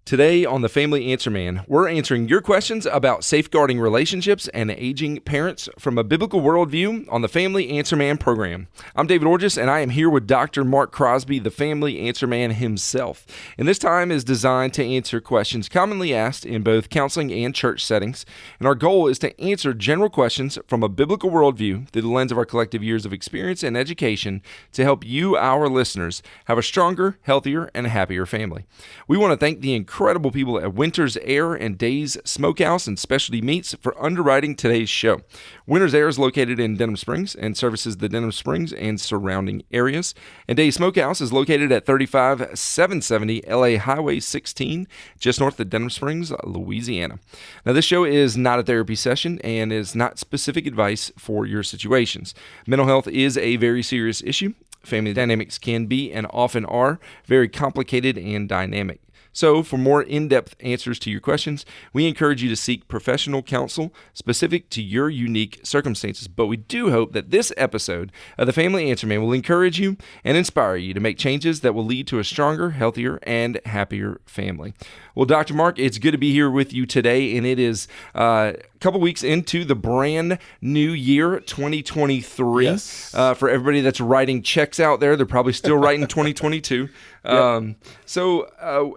Today on The Family Answer Man, we're answering your questions about safeguarding relationships and aging parents from a biblical worldview on the Family Answer Man program. I'm David Orgis, and I am here with Dr. Mark Crosby, the Family Answer Man himself. And this time is designed to answer questions commonly asked in both counseling and church settings. And our goal is to answer general questions from a biblical worldview through the lens of our collective years of experience and education to help you, our listeners, have a stronger, healthier, and happier family. We want to thank the incredible people at Winter's Air and Days Smokehouse and Specialty Meats for underwriting today's show. Winter's Air is located in Denham Springs and services the Denham Springs and surrounding areas. And Days Smokehouse is located at 35770 LA Highway 16, just north of Denham Springs, Louisiana. Now, this show is not a therapy session and is not specific advice for your situations. Mental health is a very serious issue. Family dynamics can be and often are very complicated and dynamic. So, for more in-depth answers to your questions, we encourage you to seek professional counsel specific to your unique circumstances. But we do hope that this episode of The Family Answer Man will encourage you and inspire you to make changes that will lead to a stronger, healthier, and happier family. Well, Dr. Mark, it's good to be here with you today, and it is a couple weeks into the brand new year, 2023. Yes. For everybody that's writing checks out there, they're probably still writing 2022. Yep. So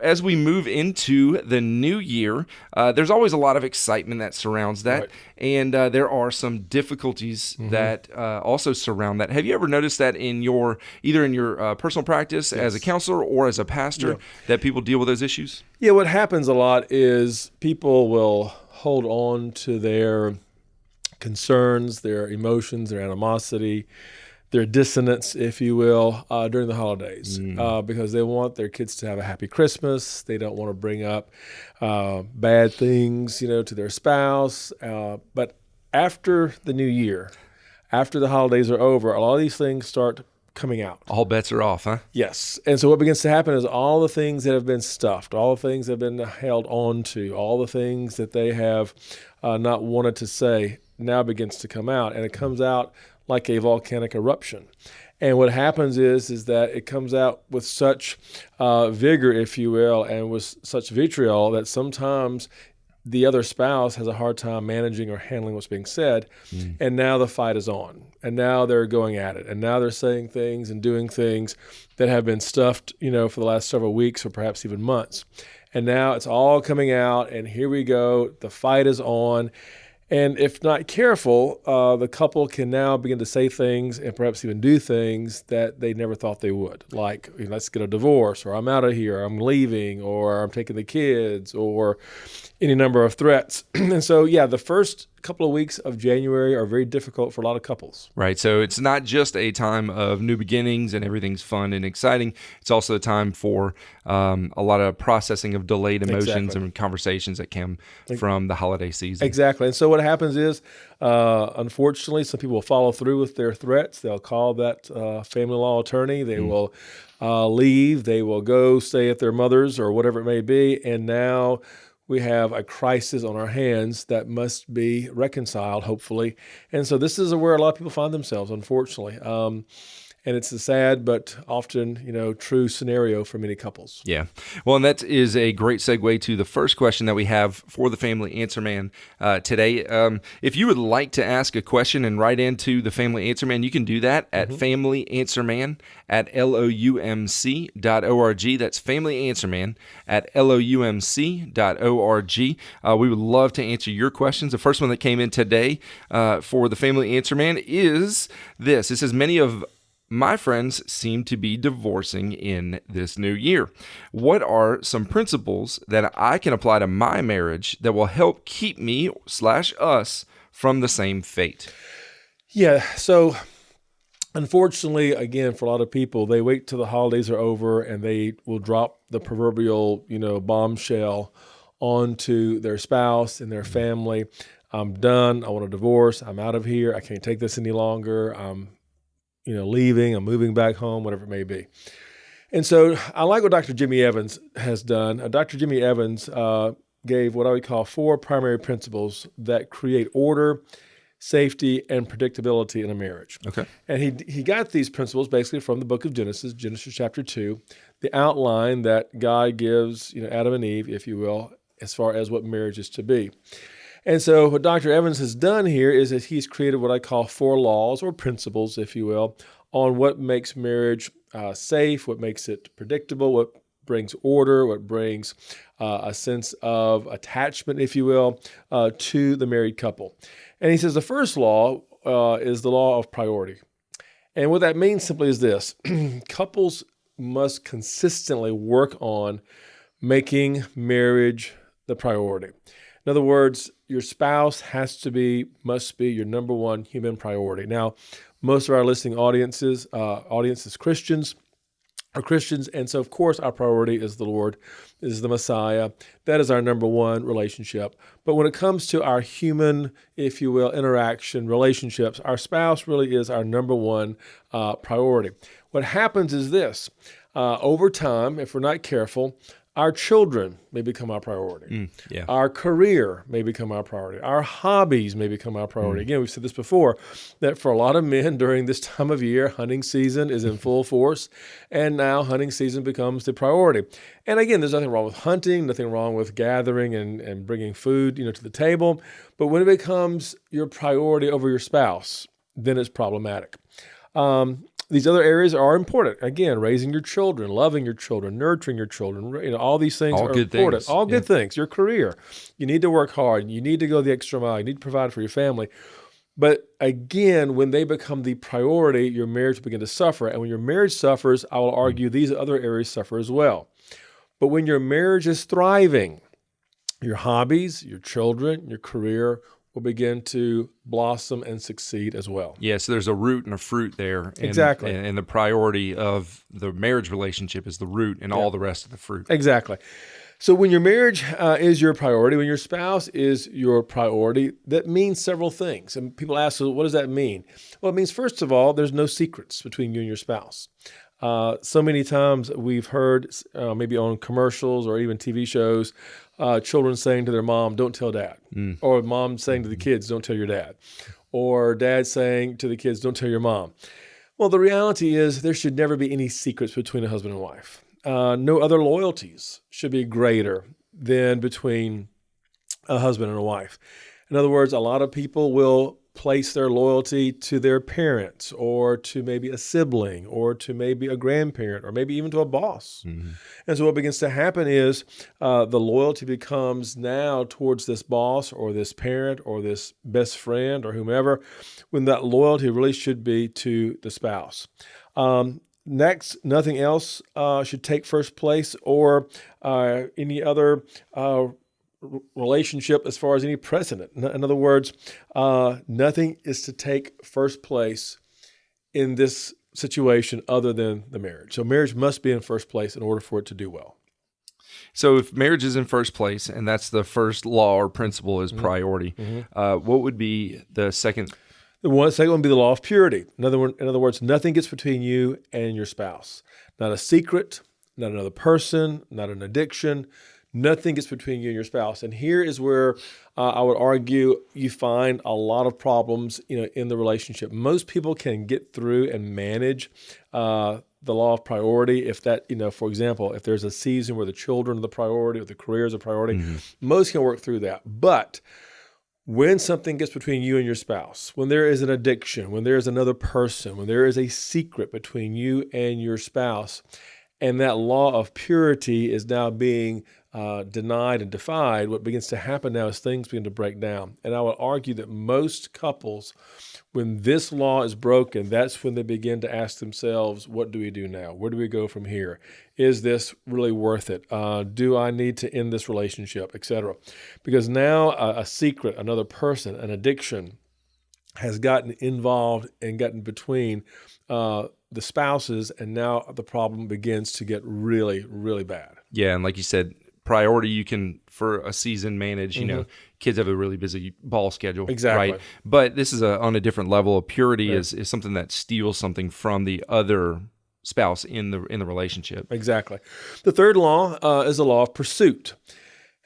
as we move into the new year, there's always a lot of excitement that surrounds that, Right. and there are some difficulties that also surround that. Have you ever noticed that in either in your personal practice as a counselor or as a pastor, that people deal with those issues? Yeah, what happens a lot is people will hold on to their concerns, their emotions, their animosity, their dissonance, if you will, during the holidays because they want their kids to have a happy Christmas. They don't want to bring up bad things, to their spouse. But after the new year, after the holidays are over, a lot of these things start coming out. All bets are off, huh? Yes. And so what begins to happen is all the things that have been stuffed, all the things that have been held on to, all the things that they have not wanted to say now begins to come out. And it comes out like a volcanic eruption. And what happens is that it comes out with such vigor, if you will, and with such vitriol that sometimes the other spouse has a hard time managing or handling what's being said, and now the fight is on, and now they're going at it, and now they're saying things and doing things that have been stuffed, for the last several weeks or perhaps even months. And now it's all coming out, and here we go, the fight is on. And if not careful, the couple can now begin to say things and perhaps even do things that they never thought they would, like, let's get a divorce, or I'm out of here, or I'm leaving, or I'm taking the kids, or any number of threats. And so, the first couple of weeks of January are very difficult for a lot of couples. Right. So it's not just a time of new beginnings and everything's fun and exciting. It's also a time for a lot of processing of delayed emotions and conversations that come from the holiday season. Exactly. And so what happens is, unfortunately, some people will follow through with their threats. They'll call that family law attorney. They will leave. They will go stay at their mother's or whatever it may be. And now we have a crisis on our hands that must be reconciled, hopefully. And so this is where a lot of people find themselves, unfortunately. And it's a sad but often, true scenario for many couples. Yeah. Well, and that is a great segue to the first question that we have for the Family Answer Man today. If you would like to ask a question and write into the Family Answer Man, you can do that at familyanswerman@loumc.org. That's Family Answer Man at loumc.org. We would love to answer your questions. The first one that came in today for the Family Answer Man is this. It says, many of my friends seem to be divorcing in this new year. What are some principles that I can apply to my marriage that will help keep me/us from the same fate? Yeah, so unfortunately, again, for a lot of people, they wait till the holidays are over and they will drop the proverbial, bombshell onto their spouse and their family. I'm done. I want a divorce. I'm out of here. I can't take this any longer. I'm leaving, I'm moving back home, whatever it may be. And so I like what Dr. Jimmy Evans has done. Dr. Jimmy Evans gave what I would call 4 primary principles that create order, safety, and predictability in a marriage. Okay. And he got these principles basically from the book of Genesis chapter 2, the outline that God gives, Adam and Eve, if you will, as far as what marriage is to be. And so what Dr. Evans has done here is that he's created what I call 4 laws or principles, if you will, on what makes marriage safe, what makes it predictable, what brings order, what brings a sense of attachment, if you will, to the married couple. And he says the first law is the law of priority. And what that means simply is this: couples must consistently work on making marriage the priority. In other words, your spouse must be your number one human priority. Now, most of our listening audience is Christians, and so of course our priority is the Lord, is the Messiah. That is our number one relationship. But when it comes to our human, if you will, interaction, relationships, our spouse really is our number one priority. What happens is this: over time, if we're not careful, our children may become our priority. Our career may become our priority. Our hobbies may become our priority. Again, we've said this before, that for a lot of men during this time of year, hunting season is in full force, and now hunting season becomes the priority. And again, there's nothing wrong with hunting, nothing wrong with gathering and bringing food, to the table. But when it becomes your priority over your spouse, then it's problematic. These other areas are important. Again, raising your children, loving your children, nurturing your children, all these things are important. All good things. Your career. You need to work hard. You need to go the extra mile. You need to provide for your family. But again, when they become the priority, your marriage will begin to suffer. And when your marriage suffers, I will argue these other areas suffer as well. But when your marriage is thriving, your hobbies, your children, your career will begin to blossom and succeed as well. Yeah, so there's a root and a fruit there. Exactly. And the priority of the marriage relationship is the root and all the rest of the fruit. Exactly. So when your marriage is your priority, when your spouse is your priority, that means several things. And people ask, so what does that mean? Well, it means, first of all, there's no secrets between you and your spouse. So many times we've heard, maybe on commercials or even TV shows, children saying to their mom, "Don't tell dad," or mom saying to the kids, "Don't tell your dad," or dad saying to the kids, "Don't tell your mom." Well, the reality is there should never be any secrets between a husband and wife. No other loyalties should be greater than between a husband and a wife. In other words, a lot of people will place their loyalty to their parents or to maybe a sibling or to maybe a grandparent or maybe even to a boss. And so what begins to happen is the loyalty becomes now towards this boss or this parent or this best friend or whomever, when that loyalty really should be to the spouse. Next, nothing else should take first place or any other relationship as far as any precedent. In other words, nothing is to take first place in this situation other than the marriage. So marriage must be in first place in order for it to do well. So if marriage is in first place, and that's the first law or principle is priority, what would be the second? The second one would be the law of purity. In other words, nothing gets between you and your spouse. Not a secret, not another person, not an addiction. Nothing gets between you and your spouse. And here is where I would argue you find a lot of problems, in the relationship. Most people can get through and manage the law of priority. If that, for example, if there's a season where the children are the priority or the career is a priority, most can work through that. But when something gets between you and your spouse, when there is an addiction, when there is another person, when there is a secret between you and your spouse, and that law of purity is now being denied and defied, what begins to happen now is things begin to break down. And I would argue that most couples, when this law is broken, that's when they begin to ask themselves, what do we do now? Where do we go from here? Is this really worth it? Do I need to end this relationship, etc.? Because now a secret, another person, an addiction has gotten involved and gotten between the spouses, and now the problem begins to get really, really bad. Yeah, and like you said, priority you can, for a season, manage. Kids have a really busy ball schedule. Exactly. Right? But this is on a different level. Of purity is something that steals something from the other spouse in the relationship. Exactly. The third law is the law of pursuit.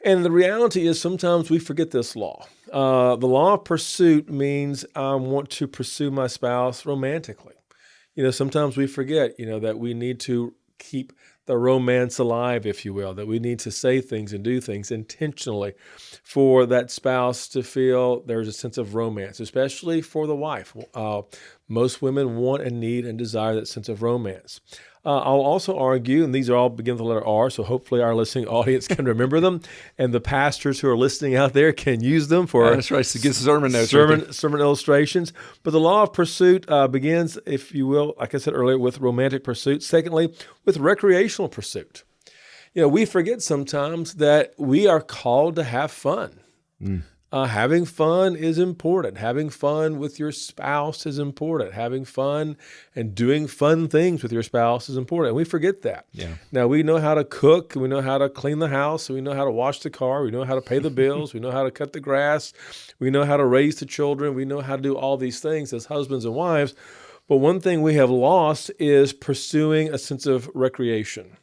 And the reality is sometimes we forget this law. The law of pursuit means I want to pursue my spouse romantically. Sometimes we forget, that we need to keep the romance alive, if you will, that we need to say things and do things intentionally for that spouse to feel there's a sense of romance, especially for the wife. Most women want and need and desire that sense of romance. I'll also argue, and these are all begin with the letter R, so hopefully our listening audience can remember them, and the pastors who are listening out there can use them for that's right. So get sermon notes, sermon illustrations. But the law of pursuit begins, if you will, like I said earlier, with romantic pursuit. Secondly, with recreational pursuit. We forget sometimes that we are called to have fun. Having fun is important. Having fun with your spouse is important. Having fun and doing fun things with your spouse is important. And we forget that. Yeah. Now, we know how to cook. We know how to clean the house. We know how to wash the car. We know how to pay the bills. We know how to cut the grass. We know how to raise the children. We know how to do all these things as husbands and wives. But one thing we have lost is pursuing a sense of recreation.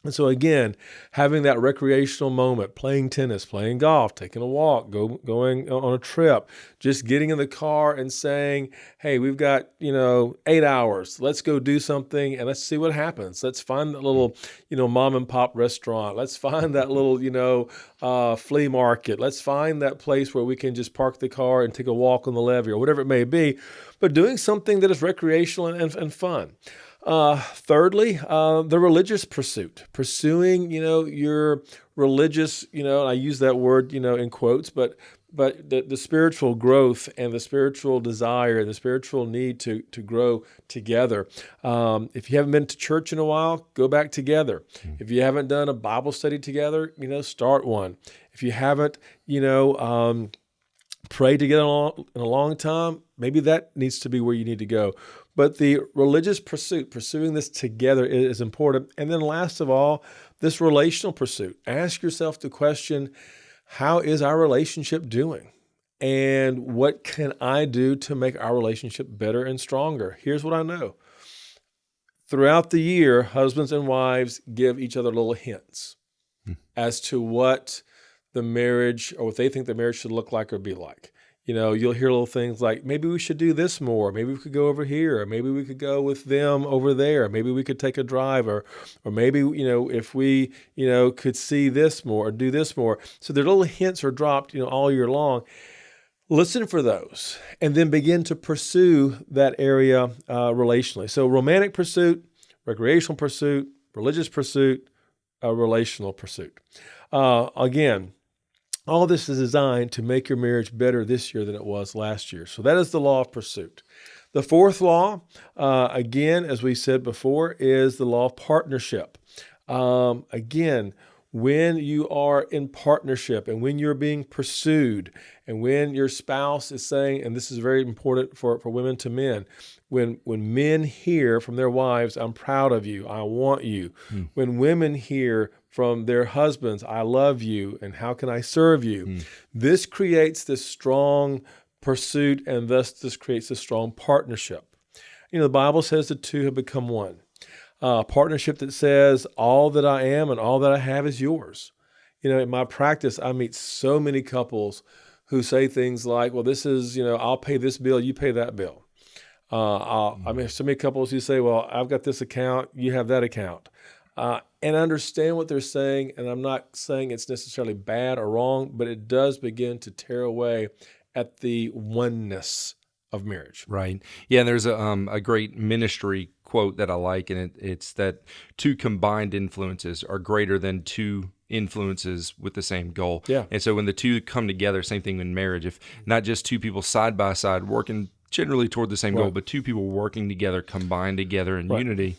And so again, having that recreational moment, playing tennis, playing golf, taking a walk, going on a trip, just getting in the car and saying, hey, we've got, 8 hours. Let's go do something and let's see what happens. Let's find that little, mom and pop restaurant. Let's find that little, flea market. Let's find that place where we can just park the car and take a walk on the levee or whatever it may be, but doing something that is recreational and fun. Thirdly, the religious pursuit, pursuing, your religious, and I use that word, in quotes, but the spiritual growth and the spiritual desire and the spiritual need to grow together. If you haven't been to church in a while, go back together. If you haven't done a Bible study together, start one. If you haven't, prayed together in a long time, maybe that needs to be where you need to go. But the religious pursuit, pursuing this together is important. And then last of all, this relational pursuit. Ask yourself the question, how is our relationship doing? And what can I do to make our relationship better and stronger? Here's what I know. Throughout the year, husbands and wives give each other little hints as to what the marriage or what they think the marriage should look like or be like. You'll hear little things like, maybe we should do this more. Maybe we could go over here. Or maybe we could go with them over there. Maybe we could take a drive or maybe, if we, could see this more or do this more. So their little hints are dropped, all year long. Listen for those and then begin to pursue that area relationally. So romantic pursuit, recreational pursuit, religious pursuit, relational pursuit. Again, all this is designed to make your marriage better this year than it was last year. So that is the law of pursuit. The fourth law, again, as we said before, is the law of partnership. Again, when you are in partnership and when you're being pursued and when your spouse is saying, and this is very important for women to men, when men hear from their wives, I'm proud of you, I want you. When women hear from their husbands, I love you, and how can I serve you? This creates this strong pursuit, and thus this creates a strong partnership. The Bible says the two have become one. A partnership that says all that I am and all that I have is yours. In my practice, I meet so many couples who say things like, well, this is, I'll pay this bill, you pay that bill. So many couples who say, well, I've got this account, you have that account. And I understand what they're saying, and I'm not saying it's necessarily bad or wrong, but it does begin to tear away at the oneness of marriage. Right. Yeah, and there's a great ministry quote that I like, and it's that two combined influences are greater than two influences with the same goal. Yeah. And so when the two come together, same thing in marriage, if not just two people side by side working generally toward the same goal, but two people working together, combined together in unity,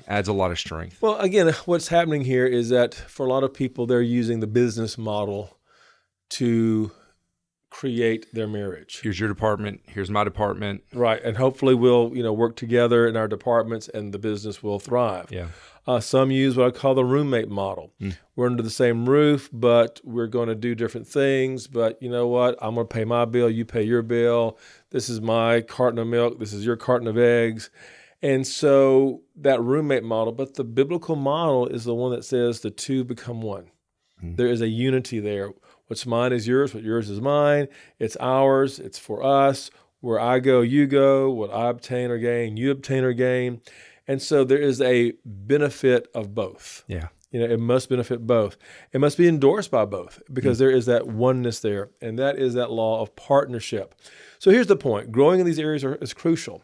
adds a lot of strength. Well, again, what's happening here is that for a lot of people, they're using the business model to create their marriage. Here's your department, here's my department. Right, and hopefully we'll work together in our departments and the business will thrive. Yeah. Some use what I call the roommate model. We're under the same roof, but we're going to do different things. But you know what? I'm going to pay my bill, you pay your bill. This is my carton of milk, this is your carton of eggs. And so that roommate model, but the biblical model is the one that says the two become one. There is a unity there. What's mine is yours. What yours is mine. It's ours. It's for us. Where I go, you go. What I obtain or gain, you obtain or gain. And so there is a benefit of both. Yeah. It must benefit both. It must be endorsed by both because there is that oneness there, and that is that law of partnership. So here's the point. Growing in these areas is crucial.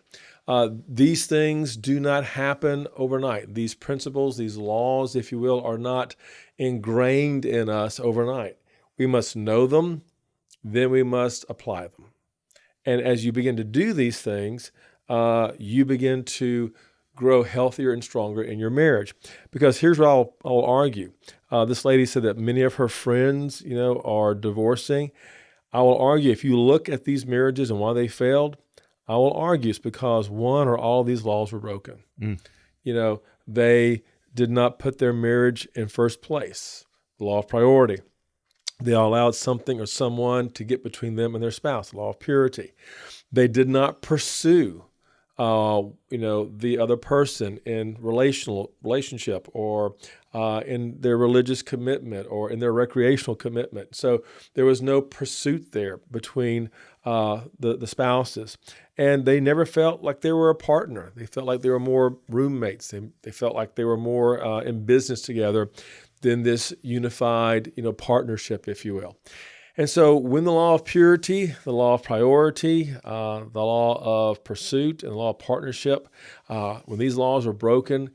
These things do not happen overnight. These principles, these laws, if you will, are not ingrained in us overnight. We must know them, then we must apply them. And as you begin to do these things, you begin to grow healthier and stronger in your marriage. Because here's what I'll argue. This lady said that many of her friends, are divorcing. I will argue if you look at these marriages and why they failed, I will argue it's because one or all of these laws were broken. They did not put their marriage in first place, the law of priority. They allowed something or someone to get between them and their spouse, the law of purity. They did not pursue, the other person in relationship or in their religious commitment or in their recreational commitment. So there was no pursuit there between the spouses. And they never felt like they were a partner. They felt like they were more roommates. They felt like they were more in business together than this unified, partnership, if you will. And so when the law of purity, the law of priority, the law of pursuit, and the law of partnership, when these laws are broken,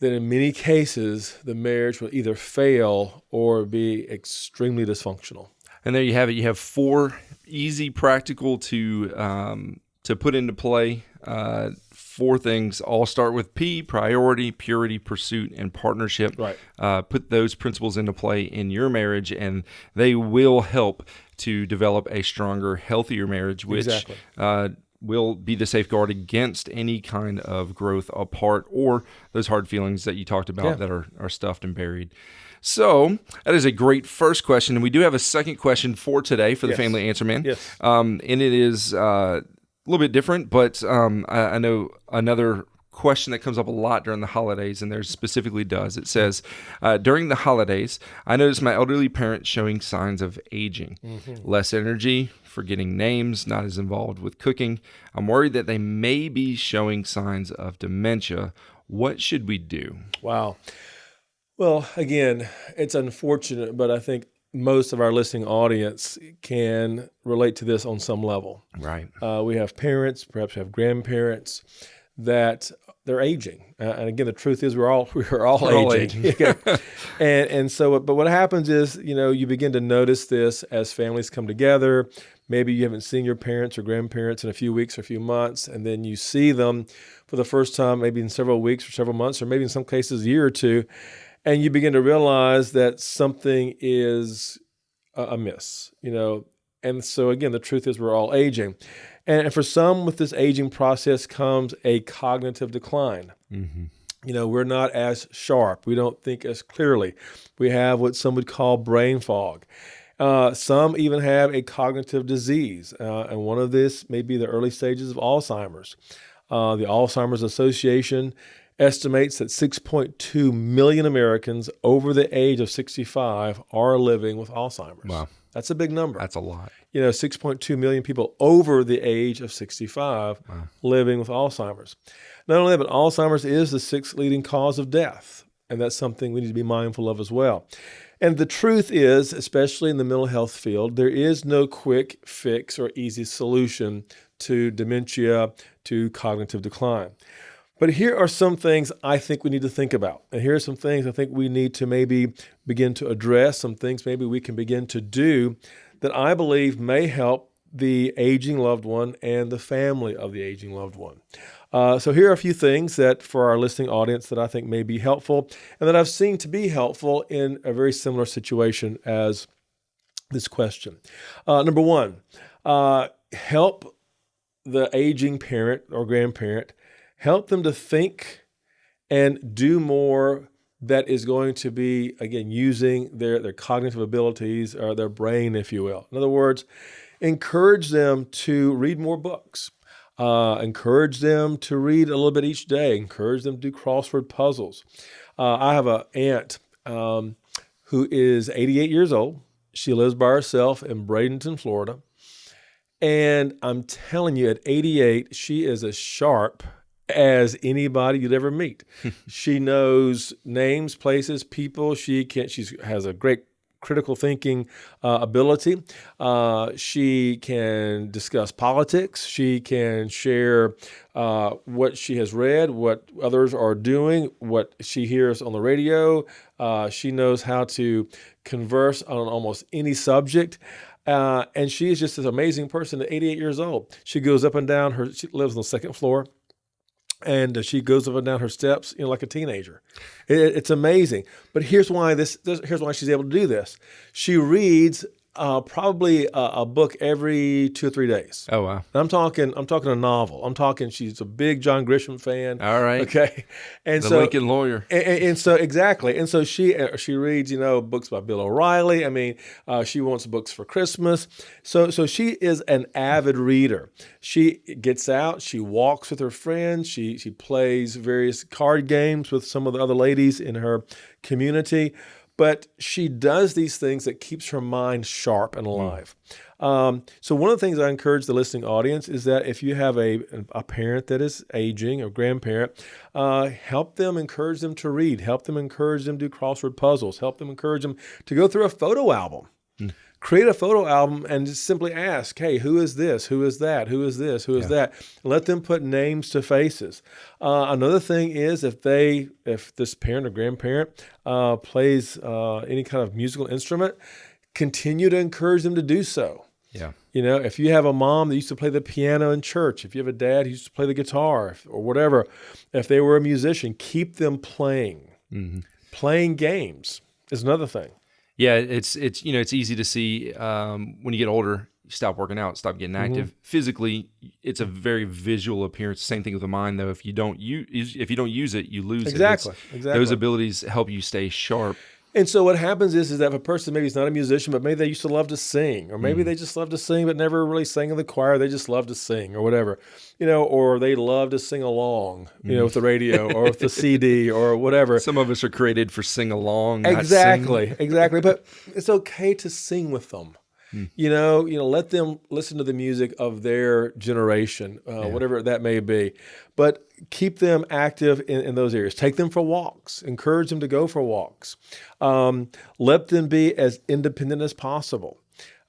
then in many cases, the marriage will either fail or be extremely dysfunctional. And there you have it. You have 4 easy, practical to put into play. 4 things all start with P: priority, purity, pursuit, and partnership. Right. Put those principles into play in your marriage, and they will help to develop a stronger, healthier marriage, which Exactly. Will be the safeguard against any kind of growth apart or those hard feelings that you talked about that are stuffed and buried. So that is a great first question. And we do have a second question for today for the Family Answer Man. Yes. And it is a little bit different, but I know another question that comes up a lot during the holidays, and there specifically does. It says, during the holidays, I noticed my elderly parents showing signs of aging. Less energy, forgetting names, not as involved with cooking. I'm worried that they may be showing signs of dementia. What should we do? Wow. Well, again, it's unfortunate, but I think most of our listening audience can relate to this on some level. Right. We have parents, perhaps we have grandparents that they're aging. And again, the truth is we're all aging. And so, but what happens is, you begin to notice this as families come together. Maybe you haven't seen your parents or grandparents in a few weeks or a few months, and then you see them for the first time, maybe in several weeks or several months, or maybe in some cases a year or two. And you begin to realize that something is amiss, And so again, the truth is we're all aging. And for some with this aging process comes a cognitive decline. We're not as sharp. We don't think as clearly. We have what some would call brain fog. Some even have a cognitive disease. And one of this may be the early stages of Alzheimer's. The Alzheimer's Association estimates that 6.2 million Americans over the age of 65 are living with Alzheimer's. Wow. That's a big number. That's a lot. 6.2 million people over the age of 65 living with Alzheimer's. Not only that, but Alzheimer's is the 6th leading cause of death, and that's something we need to be mindful of as well. And the truth is, especially in the mental health field, there is no quick fix or easy solution to dementia, to cognitive decline. But here are some things I think we need to think about. And here are some things I think we need to maybe begin to address, some things maybe we can begin to do that I believe may help the aging loved one and the family of the aging loved one. So here are a few things that for our listening audience that I think may be helpful and that I've seen to be helpful in a very similar situation as this question. Number one, help the aging parent or grandparent. Help them to think and do more that is going to be, again, using their cognitive abilities or their brain, if you will. In other words, encourage them to read more books. Encourage them to read a little bit each day. Encourage them to do crossword puzzles. I have an aunt who is 88 years old. She lives by herself in Bradenton, Florida. And I'm telling you, at 88, she is as sharp as anybody you'd ever meet. She knows names, places, people. She has a great critical thinking ability. She can discuss politics. She can share what she has read, what others are doing, what she hears on the radio. She knows how to converse on almost any subject. And she is just this amazing person at 88 years old. She goes up and down she lives on the second floor. And she goes up and down her steps, like a teenager. It's amazing. But here's why she's able to do this. She reads probably a book every 2 or 3 days. Oh, wow. And I'm talking a novel. I'm talking she's a big John Grisham fan. All right. Okay. And the Lincoln Lawyer. And so exactly. And so she reads, books by Bill O'Reilly. I mean, she wants books for Christmas. So she is an avid reader. She gets out, she walks with her friends, she plays various card games with some of the other ladies in her community. But she does these things that keeps her mind sharp and alive. So one of the things I encourage the listening audience is that if you have a parent that is aging or grandparent, help them, encourage them to read, help them, encourage them to do crossword puzzles, help them, encourage them to go through a photo album. Create a photo album and just simply ask, hey, who is this? Who is that? Who is this? Who is that? Let them put names to faces. Another thing is if this parent or grandparent plays any kind of musical instrument, continue to encourage them to do so. Yeah. If you have a mom that used to play the piano in church, if you have a dad who used to play the guitar or whatever, if they were a musician, keep them playing. Mm-hmm. Playing games is another thing. Yeah, it's easy to see when you get older, you stop working out, stop getting active. Mm-hmm. Physically, it's a very visual appearance. Same thing with the mind, though. If you don't use it, you lose it. Exactly. Those abilities help you stay sharp. And so what happens is that if a person maybe is not a musician, but maybe they used to love to sing, or maybe they just love to sing but never really sang in the choir, they just love to sing or whatever, or they love to sing along, with the radio or with the CD or whatever. Some of us are created for sing along. Exactly. But it's okay to sing with them. Let them listen to the music of their generation, whatever that may be. But keep them active in those areas. Take them for walks. Encourage them to go for walks. Let them be as independent as possible.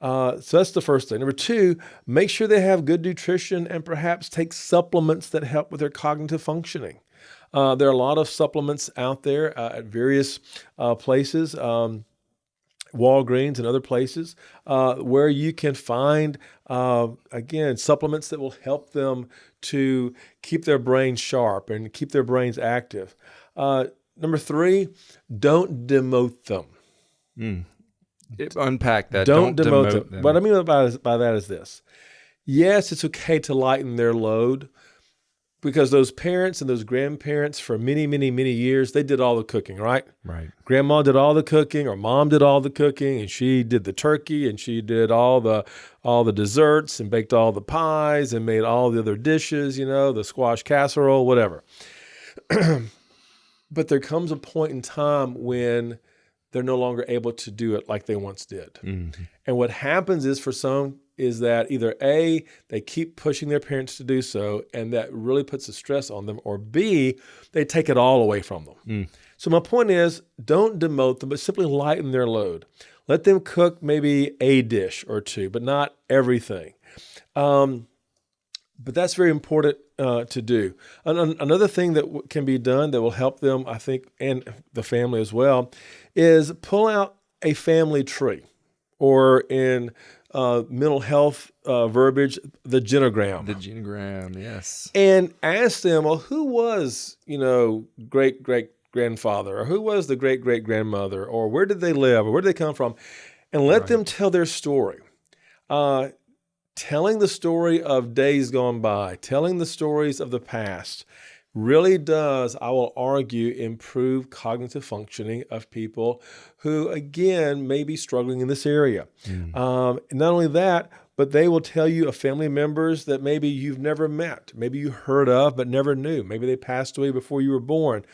So that's the first thing. Number two, make sure they have good nutrition and perhaps take supplements that help with their cognitive functioning. There are a lot of supplements out there at various places. Walgreens and other places where you can find, supplements that will help them to keep their brains sharp and keep their brains active. Number three, don't demote them. Unpack that. Don't demote them. What I mean by that is this. Yes, it's okay to lighten their load, because those parents and those grandparents for many, many, many years, they did all the cooking, right? Right. Grandma did all the cooking, or mom did all the cooking, and she did the turkey, and she did all the desserts, and baked all the pies, and made all the other dishes, the squash casserole, whatever. But there comes a point in time when they're no longer able to do it like they once did. Mm-hmm. And what happens is for some is that either A, they keep pushing their parents to do so, and that really puts a stress on them, or B, they take it all away from them. So my point is, don't demote them, but simply lighten their load. Let them cook maybe a dish or two, but not everything. But that's very important to do. Another thing that can be done that will help them, I think, and the family as well, is pull out a family tree, or in mental health verbiage, the genogram. The genogram, yes. And ask them, well, who was, great-great-grandfather, or who was the great-great-grandmother, or where did they live, or where did they come from? And let them tell their story. Telling the story of days gone by, telling the stories of the past, really does, I will argue, improve cognitive functioning of people who, again, may be struggling in this area. Not only that, but they will tell you of family members that maybe you've never met, maybe you heard of but never knew. Maybe they passed away before you were born.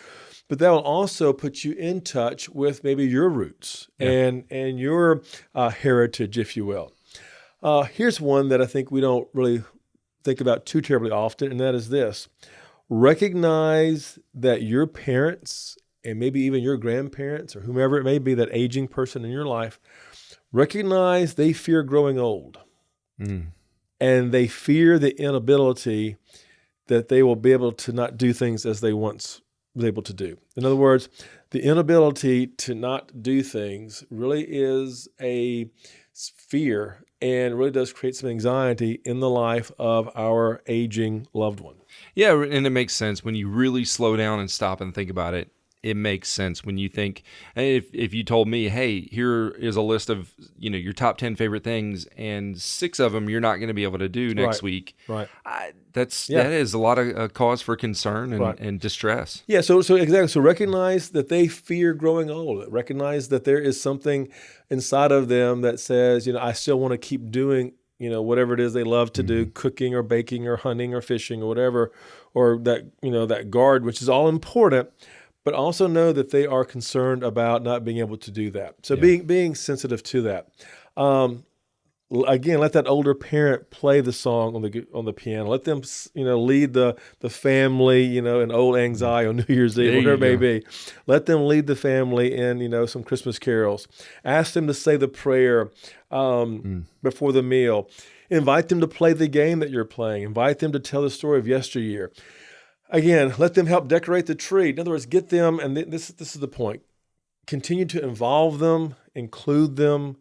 but that will also put you in touch with maybe your roots and your heritage, if you will. Here's one that I think we don't really think about too terribly often, and that is this. Recognize that your parents and maybe even your grandparents or whomever it may be, that aging person in your life, recognize they fear growing old. And they fear the inability that they will be able to not do things as they once was able to do. In other words, the inability to not do things really is a fear and really does create some anxiety in the life of our aging loved one. Yeah, and it makes sense when you really slow down and stop and think about it. It makes sense when you think, if you told me, hey, here is a list of, your top 10 favorite things, and 6 of them you're not going to be able to do next week. Right. That is a lot of cause for concern and distress. Yeah. So exactly. So recognize that they fear growing old. Recognize that there is something inside of them that says, I still want to keep doing, whatever it is they love to do, cooking or baking or hunting or fishing or whatever, or that, that garden, which is all important. But also know that they are concerned about not being able to do that. So being sensitive to that. Again, let that older parent play the song on the piano. Let them, lead the family, in Old Anxiety on New Year's Eve, whatever it may be. Let them lead the family in, some Christmas carols. Ask them to say the prayer before the meal. Invite them to play the game that you're playing. Invite them to tell the story of yesteryear. Again, let them help decorate the tree. In other words, get them, and this is the point, continue to involve them, include them,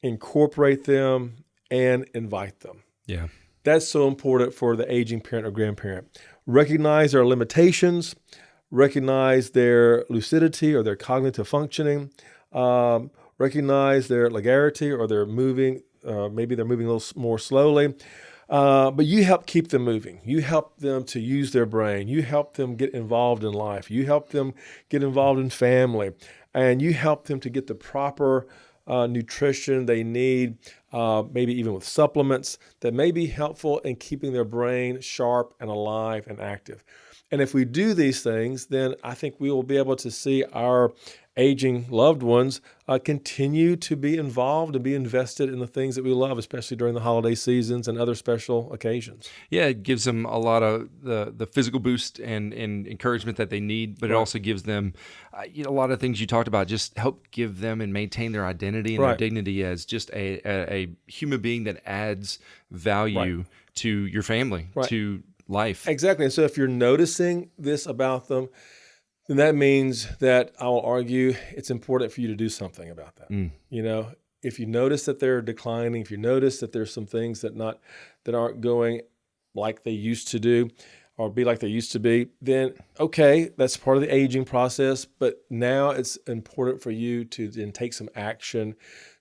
incorporate them, and invite them. Yeah. That's so important for the aging parent or grandparent. Recognize their limitations, recognize their lucidity or their cognitive functioning, recognize their legarity or their moving, maybe they're moving a little more slowly. But you help keep them moving. You help them to use their brain. You help them get involved in life. You help them get involved in family. And you help them to get the proper nutrition they need, maybe even with supplements that may be helpful in keeping their brain sharp and alive and active. And if we do these things, then I think we will be able to see our aging loved ones continue to be involved and be invested in the things that we love, especially during the holiday seasons and other special occasions. Yeah, it gives them a lot of the physical boost and encouragement that they need, but it also gives them a lot of things you talked about, just help give them and maintain their identity and their dignity as just a human being that adds value to your family, to life. Exactly. And so if you're noticing this about them, then that means that I will argue it's important for you to do something about that. If you notice that they're declining, if you notice that there's some things that aren't going like they used to do or be like they used to be, then okay, that's part of the aging process. But now it's important for you to then take some action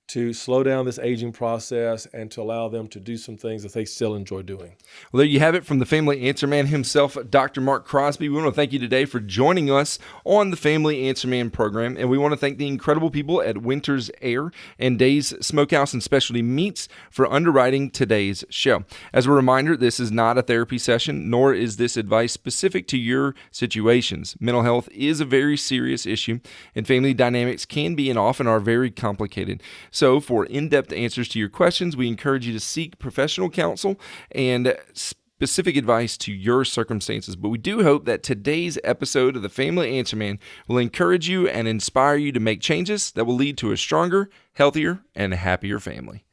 to slow down this aging process and to allow them to do some things that they still enjoy doing. Well, there you have it from the Family Answer Man himself, Dr. Mark Crosby. We want to thank you today for joining us on the Family Answer Man program, and we want to thank the incredible people at Winter's Air and Days Smokehouse and Specialty Meats for underwriting today's show. As a reminder, this is not a therapy session, nor is this advice specific to your situations. Mental health is a very serious issue, and family dynamics can be and often are very complicated. So for in-depth answers to your questions, we encourage you to seek professional counsel and specific advice to your circumstances. But we do hope that today's episode of the Family Answer Man will encourage you and inspire you to make changes that will lead to a stronger, healthier, and happier family.